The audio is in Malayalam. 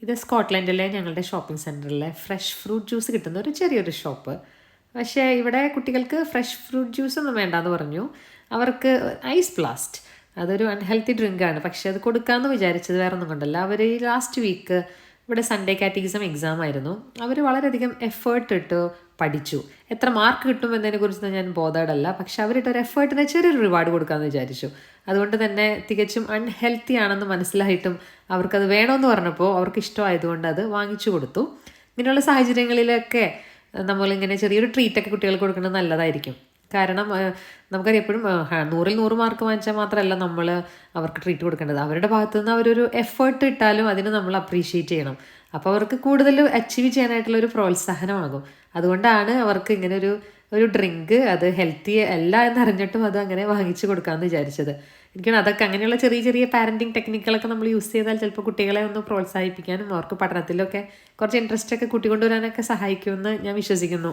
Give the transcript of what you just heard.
ഇത് സ്കോട്ട്ലൻഡിലെ ഞങ്ങളുടെ ഷോപ്പിംഗ് സെൻറ്ററിലെ ഫ്രഷ് ഫ്രൂട്ട് ജ്യൂസ് കിട്ടുന്ന ഒരു ചെറിയൊരു ഷോപ്പ്. പക്ഷേ ഇവിടെ കുട്ടികൾക്ക് ഫ്രഷ് ഫ്രൂട്ട് ജ്യൂസ് ഒന്നും വേണ്ടാന്ന് പറഞ്ഞു. അവർക്ക് ഐസ് ബ്ലാസ്റ്റ്, അതൊരു അൺഹെൽത്തി ഡ്രിങ്കാണ്. പക്ഷേ അത് കൊടുക്കാമെന്ന് വിചാരിച്ചത് വേറെ ഒന്നും കൊണ്ടല്ല. അവർ ഈ ലാസ്റ്റ് വീക്ക് ഇവിടെ സൺഡേ കാറ്റഗിസം എക്സാം ആയിരുന്നു. അവർ വളരെയധികം എഫേർട്ട് ഇട്ട് പഠിച്ചു. എത്ര മാർക്ക് കിട്ടും എന്നതിനെക്കുറിച്ച് ഞാൻ ബോധേഡല്ല. പക്ഷെ അവരിട്ടൊരു എഫേർട്ടിന് ചെറിയൊരു റിവാർഡ് കൊടുക്കാമെന്ന് വിചാരിച്ചു. അതുകൊണ്ട് തന്നെ തികച്ചും അൺഹെൽത്തി ആണെന്ന് മനസ്സിലായിട്ടും അവർക്കത് വേണമെന്ന് പറഞ്ഞപ്പോൾ അവർക്ക് ഇഷ്ടമായതുകൊണ്ട് അത് വാങ്ങിച്ചു കൊടുത്തു. ഇങ്ങനെയുള്ള സാഹചര്യങ്ങളിലൊക്കെ നമ്മളിങ്ങനെ ചെറിയൊരു ട്രീറ്റൊക്കെ കുട്ടികൾക്ക് കൊടുക്കുന്നത് നല്ലതായിരിക്കും. കാരണം നമുക്കറിയാം എപ്പോഴും 100ൽ 100 മാർക്ക് വാങ്ങിച്ചാൽ മാത്രമല്ല നമ്മൾ അവർക്ക് ട്രീറ്റ് കൊടുക്കേണ്ടത്. അവരുടെ ഭാഗത്തു നിന്ന് അവരൊരു എഫേർട്ട് ഇട്ടാലും അതിന് നമ്മൾ അപ്രീഷിയേറ്റ് ചെയ്യണം. അപ്പോൾ അവർക്ക് കൂടുതൽ അച്ചീവ് ചെയ്യാനായിട്ടുള്ളൊരു പ്രോത്സാഹനമാകും. അതുകൊണ്ടാണ് അവർക്ക് ഇങ്ങനെ ഒരു ഡ്രിങ്ക് അത് ഹെൽത്തി അല്ല എന്നറിഞ്ഞിട്ടും അത് അങ്ങനെ വാങ്ങിച്ചു കൊടുക്കാമെന്ന് വിചാരിച്ചത്. എനിക്കാണ് അതൊക്കെ അങ്ങനെയുള്ള ചെറിയ ചെറിയ പാരൻറ്റിങ് ടെക്നിക്കുകളൊക്കെ നമ്മൾ യൂസ് ചെയ്താൽ ചിലപ്പോൾ കുട്ടികളെ ഒന്ന് പ്രോത്സാഹിപ്പിക്കാനും അവർക്ക് പഠനത്തിലൊക്കെ കുറച്ച് ഇൻട്രസ്റ്റ് ഒക്കെ കൂട്ടിക്കൊണ്ടുവരാനൊക്കെ സഹായിക്കുമെന്ന് ഞാൻ വിശ്വസിക്കുന്നു.